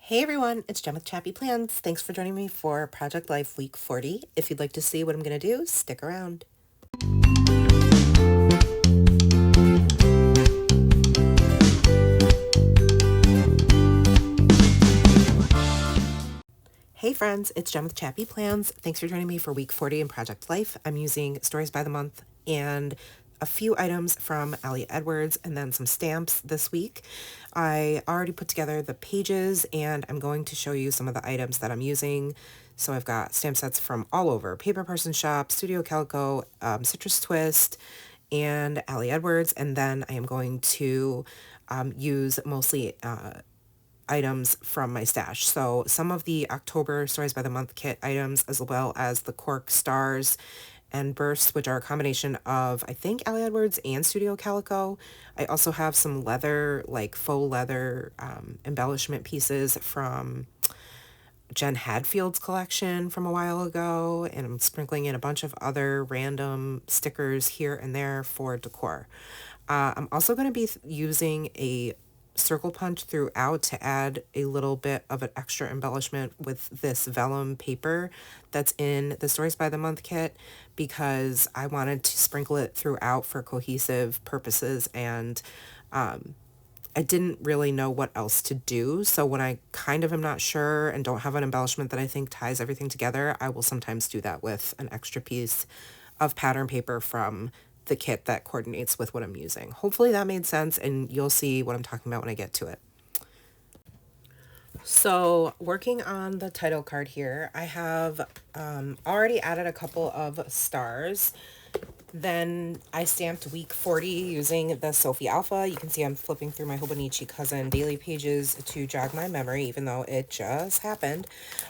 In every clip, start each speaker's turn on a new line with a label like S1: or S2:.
S1: Hey everyone, it's Jen with ChappyPlans. Thanks for joining me for Project Life Week 40. If you'd like to see what I'm going to do, stick around. Hey friends, it's Jen with ChappyPlans. Thanks for joining me for Week 40 in Project Life. I'm using Stories by the Month and a few items from Elliot Edwards and then some stamps this week. I already put together the pages and I'm going to show you some of the items that I'm using. So I've got stamp sets from all over: Paper Person Shop, Studio Calico, Citrus Twist, and Elliot Edwards. And then I am going to use mostly items from my stash. So some of the October Stories by the Month kit items, as well as the cork stars and bursts, which are a combination of, I think, Elliot Edwards and Studio Calico. I also have some leather, like faux leather embellishment pieces from Jen Hadfield's collection from a while ago, and I'm sprinkling in a bunch of other random stickers here and there for decor. I'm also going to be using a circle punch throughout to add a little bit of an extra embellishment with this vellum paper that's in the Stories by the Month kit, because I wanted to sprinkle it throughout for cohesive purposes, and I didn't really know what else to do. So when I kind of am not sure and don't have an embellishment that I think ties everything together, I will sometimes do that with an extra piece of pattern paper from the kit that coordinates with what I'm using. Hopefully that made sense, and you'll see what I'm talking about when I get to it. So working on the title card here, I have already added a couple of stars. Then I stamped week 40 using the Sophie Alpha. You can see I'm flipping through my Hobonichi Cousin daily pages to jog my memory, even though it just happened.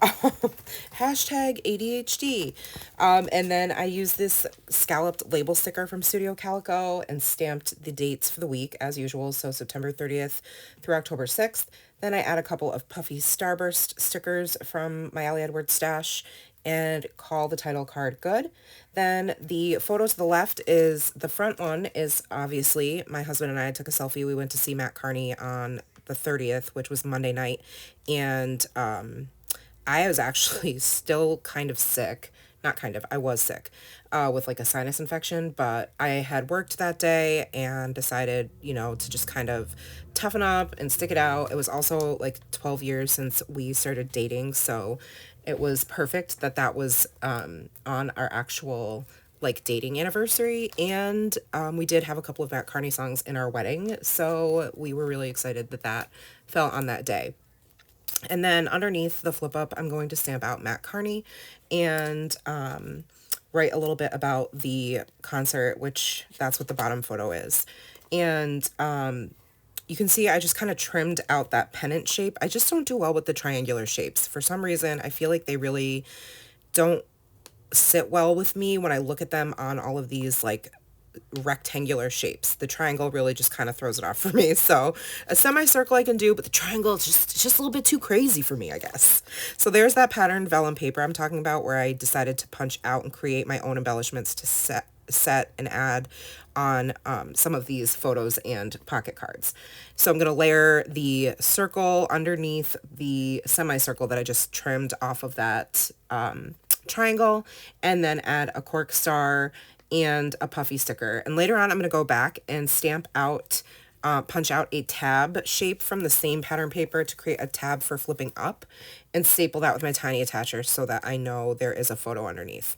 S1: Hashtag ADHD. And then I used this scalloped label sticker from Studio Calico and stamped the dates for the week as usual. So September 30th through October 6th. Then I add a couple of puffy starburst stickers from my Elliot Edwards stash and call the title card good. Then the photo to the left is, the front one is obviously my husband and I took a selfie. We went to see Matt Carney on the 30th, which was Monday night. And I was actually still kind of sick. Not kind of, I was sick with like a sinus infection, but I had worked that day and decided, to just kind of toughen up and stick it out. It was also like 12 years since we started dating, so it was perfect that that was on our actual like dating anniversary. And we did have a couple of Matt Carney songs in our wedding, so we were really excited that that fell on that day. And then underneath the flip up, I'm going to stamp out Matt Carney and write a little bit about the concert, which that's what the bottom photo is. And you can see I just kind of trimmed out that pennant shape. I just don't do well with the triangular shapes. For some reason, I feel like they really don't sit well with me when I look at them on all of these like rectangular shapes. The triangle really just kind of throws it off for me. So a semicircle I can do, but the triangle is just a little bit too crazy for me, I guess. So there's that patterned vellum paper I'm talking about, where I decided to punch out and create my own embellishments to set and add on some of these photos and pocket cards. So I'm going to layer the circle underneath the semicircle that I just trimmed off of that triangle, and then add a cork star and a puffy sticker. And later on, I'm going to go back and stamp out, punch out a tab shape from the same pattern paper to create a tab for flipping up, and staple that with my tiny attacher so that I know there is a photo underneath.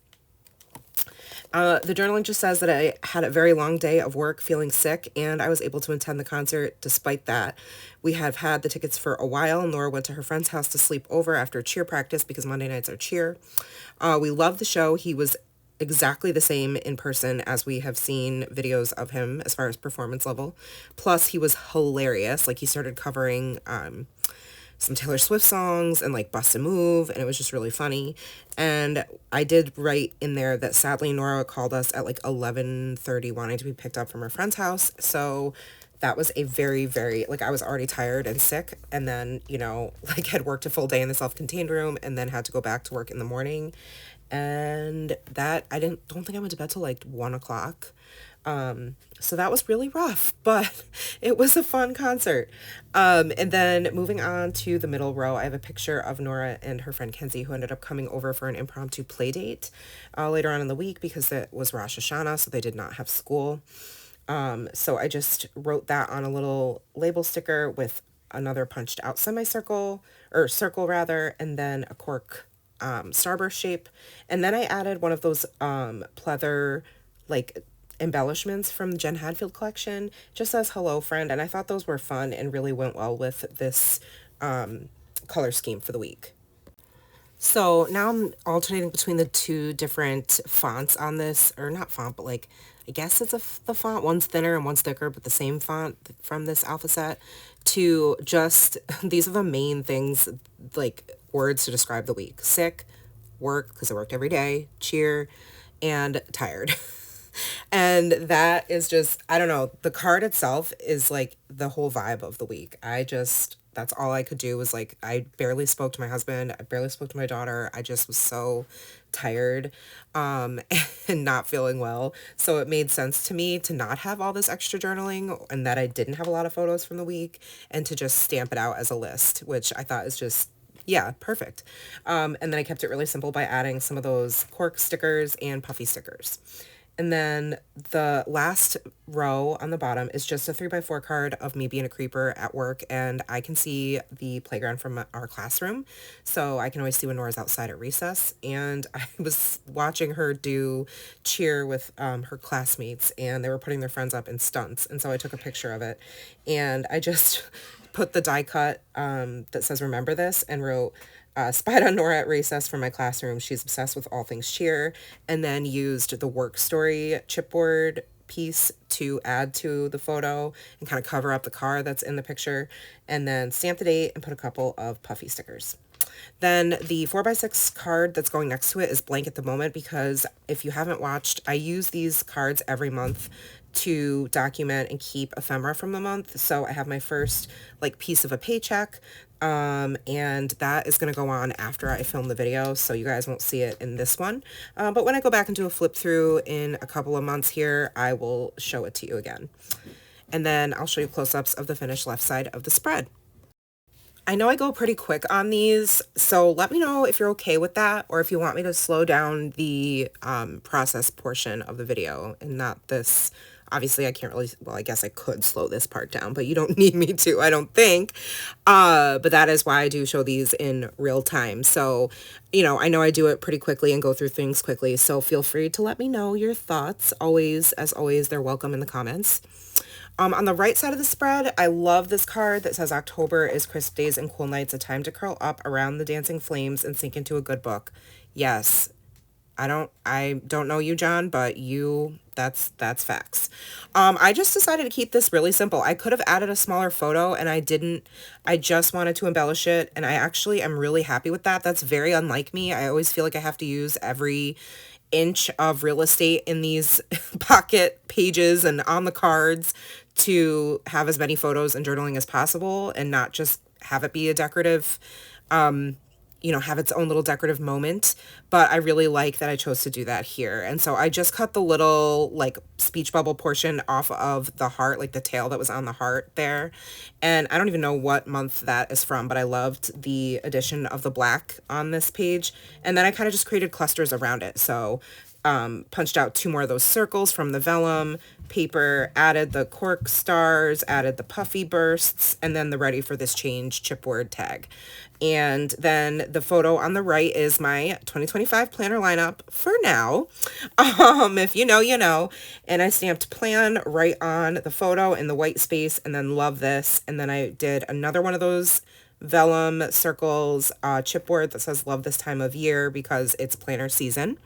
S1: The journaling just says that I had a very long day of work, feeling sick, and I was able to attend the concert despite that. We have had the tickets for a while. Laura went to her friend's house to sleep over after cheer practice because Monday nights are cheer. We loved the show. He was exactly the same in person as we have seen videos of him as far as performance level. Plus, he was hilarious. Like, he started covering some Taylor Swift songs and like Bust a Move, and it was just really funny. And I did write in there that sadly Nora called us at like 11:30 wanting to be picked up from her friend's house. So that was a very, very, like, I was already tired and sick, and then, like, had worked a full day in the self-contained room and then had to go back to work in the morning. And that, don't think I went to bed till like 1 o'clock. So that was really rough, but it was a fun concert. And then moving on to the middle row, I have a picture of Nora and her friend Kenzie, who ended up coming over for an impromptu play date later on in the week because it was Rosh Hashanah, so they did not have school. So I just wrote that on a little label sticker with another punched out semicircle, or circle rather, and then a cork starburst shape. And then I added one of those pleather like embellishments from the Jen Hadfield collection. Just says hello friend, and I thought those were fun and really went well with this color scheme for the week. So now I'm alternating between the two different fonts on this, or not font, but like, I guess it's the font. One's thinner and one's thicker, but the same font from this alpha set. To just, these are the main things, like words to describe the week. Sick, work, because I worked every day, cheer, and tired. And that is just, I don't know, the card itself is like the whole vibe of the week. That's all I could do was like, I barely spoke to my husband. I barely spoke to my daughter. I just was so tired, and not feeling well. So it made sense to me to not have all this extra journaling and that I didn't have a lot of photos from the week and to just stamp it out as a list, which I thought is just, yeah, perfect. And then I kept it really simple by adding some of those cork stickers and puffy stickers. And then the last row on the bottom is just a 3x4 card of me being a creeper at work, and I can see the playground from our classroom, so I can always see when Nora's outside at recess. And I was watching her do cheer with her classmates, and they were putting their friends up in stunts, and so I took a picture of it, and I just put the die cut that says remember this and wrote spied on Nora at recess from my classroom. She's obsessed with all things cheer. And then used the work story chipboard piece to add to the photo and kind of cover up the car that's in the picture. And then stamped the date and put a couple of puffy stickers. Then the 4x6 card that's going next to it is blank at the moment because if you haven't watched, I use these cards every month to document and keep ephemera from the month. So I have my first like piece of a paycheck, and that is going to go on after I film the video, so you guys won't see it in this one. But when I go back and do a flip through in a couple of months here, I will show it to you again. And then I'll show you close-ups of the finished left side of the spread. I know I go pretty quick on these, so let me know if you're okay with that or if you want me to slow down the process portion of the video and not this. Obviously, I can't really, well, I guess I could slow this part down, but you don't need me to, I don't think. But that is why I do show these in real time. So, you know I do it pretty quickly and go through things quickly, so feel free to let me know your thoughts. Always, as always, they're welcome in the comments. On the right side of the spread, I love this card that says October is crisp days and cool nights, a time to curl up around the dancing flames and sink into a good book. Yes, I don't know you, John, but that's facts. I just decided to keep this really simple. I could have added a smaller photo and I didn't. I just wanted to embellish it, and I actually am really happy with that. That's very unlike me. I always feel like I have to use every inch of real estate in these pocket pages and on the cards to have as many photos and journaling as possible and not just have it be a decorative, have its own little decorative moment. But I really like that I chose to do that here. And so I just cut the little like speech bubble portion off of the heart, like the tail that was on the heart there. And I don't even know what month that is from, but I loved the addition of the black on this page. And then I kind of just created clusters around it. So punched out 2 more of those circles from the vellum paper, added the cork stars, added the puffy bursts, and then the ready for this change chipboard tag. And then the photo on the right is my 2025 planner lineup for now. If you know, you know. And I stamped plan right on the photo in the white space, and then love this. And then I did another one of those vellum circles chipboard that says love this time of year because it's planner season,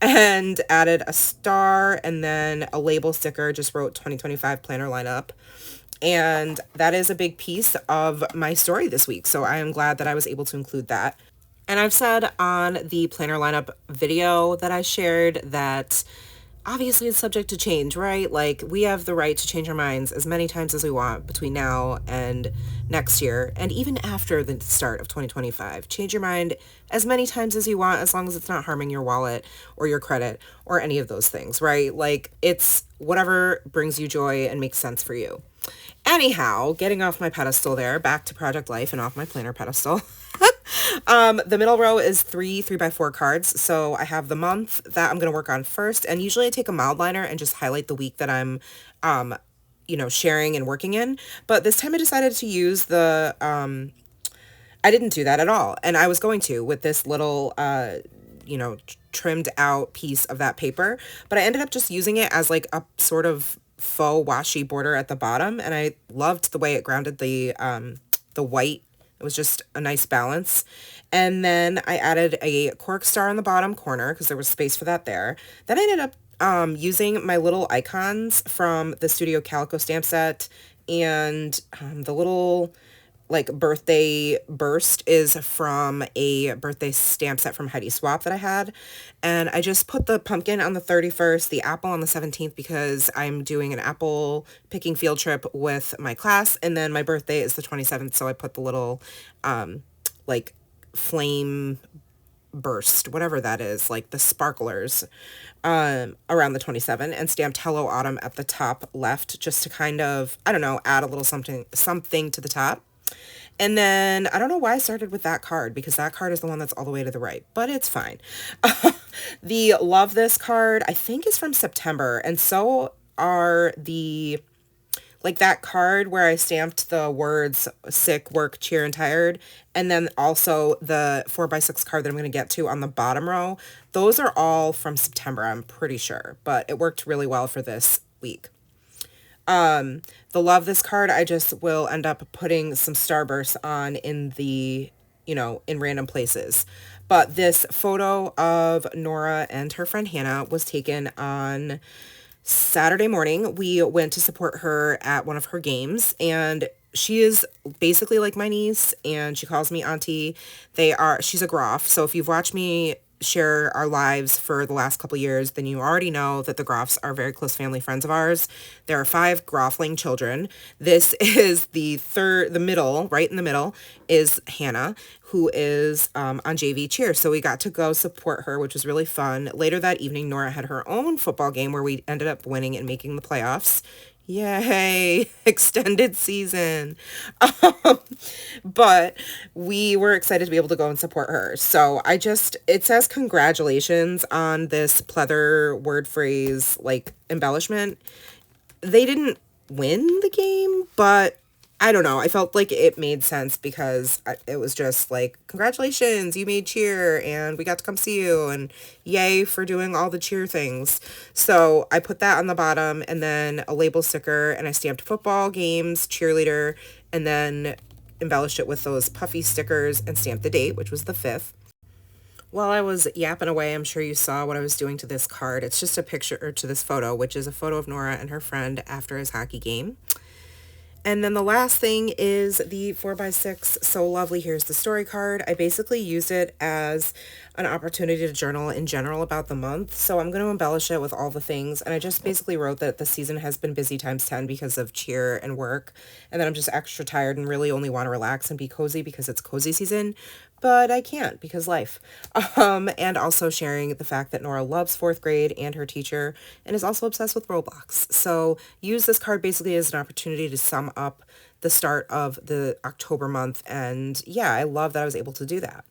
S1: and added a star and then a label sticker, just wrote 2025 planner lineup. And that is a big piece of my story this week, so I am glad that I was able to include that. And I've said on the planner lineup video that I shared that obviously it's subject to change, right? Like, we have the right to change our minds as many times as we want between now and next year, and even after the start of 2025. Change your mind as many times as you want, as long as it's not harming your wallet or your credit or any of those things, right? Like, it's whatever brings you joy and makes sense for you. Anyhow, getting off my pedestal there, back to project life and off my planner pedestal. The middle row is three 3x4 cards. So I have the month that I'm going to work on first. And usually I take a mild liner and just highlight the week that I'm, sharing and working in. But this time I decided to use I didn't do that at all. And I was going to with this little, trimmed out piece of that paper. But I ended up just using it as like a sort of faux washi border at the bottom. And I loved the way it grounded the white. It was just a nice balance. And then I added a cork star on the bottom corner because there was space for that there. Then I ended up using my little icons from the Studio Calico stamp set, and the little like birthday burst is from a birthday stamp set from Heidi Swap that I had. And I just put the pumpkin on the 31st, the apple on the 17th, because I'm doing an apple picking field trip with my class. And then my birthday is the 27th. So I put the little, like flame burst, whatever that is, like the sparklers, around the 27th, and stamped Hello Autumn at the top left, just to kind of, I don't know, add a little something to the top. And then I don't know why I started with that card, because that card is the one that's all the way to the right, but it's fine. The Love This card, I think, is from September. And so are like that card where I stamped the words sick, work, cheer, and tired. And then also the 4x6 card that I'm going to get to on the bottom row. Those are all from September, I'm pretty sure. But it worked really well for this week. The Love This card, I just will end up putting some starbursts on in the, in random places. But this photo of Nora and her friend Hannah was taken on Saturday morning. We went to support her at one of her games, and she is basically like my niece, and she calls me auntie. She's a Groff. So if you've watched me share our lives for the last couple years, then you already know that the Groffs are very close family friends of ours. There are 5 Groffling children. This is the middle, right in the middle, is Hannah, who is on JV cheer. So we got to go support her, which was really fun. Later that evening, Nora had her own football game where we ended up winning and making the playoffs. Yay, extended season. But we were excited to be able to go and support her. So it says congratulations on this pleather word phrase like embellishment. They didn't win the game, but I don't know. I felt like it made sense because it was just like, congratulations, you made cheer and we got to come see you, and yay for doing all the cheer things. So I put that on the bottom, and then a label sticker, and I stamped football games, cheerleader, and then embellished it with those puffy stickers and stamped the date, which was the 5th. While I was yapping away, I'm sure you saw what I was doing to this card. It's just a picture, or to this photo, which is a photo of Nora and her friend after his hockey game. And then the last thing is the 4x6 So Lovely Here's the Story card. I basically used it as an opportunity to journal in general about the month. So I'm going to embellish it with all the things. And I just basically wrote that the season has been busy times 10 because of cheer and work. And then I'm just extra tired and really only want to relax and be cozy because it's cozy season. But I can't because life. And also sharing the fact that Nora loves 4th grade and her teacher and is also obsessed with Roblox. So use this card basically as an opportunity to sum up the start of the October month. And yeah, I love that I was able to do that.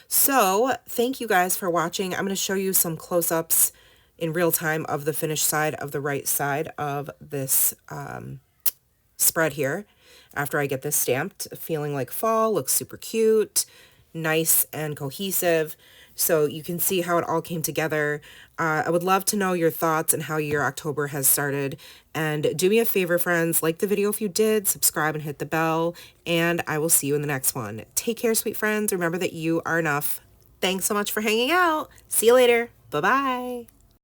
S1: So thank you guys for watching. I'm going to show you some close-ups in real time of the finished side of the right side of this spread here after I get this stamped. Feeling like fall, looks super cute, nice and cohesive. So you can see how it all came together. I would love to know your thoughts and how your October has started. And do me a favor, friends, like the video if you did, subscribe and hit the bell, and I will see you in the next one. Take care, sweet friends. Remember that you are enough. Thanks so much for hanging out. See you later. Bye-bye.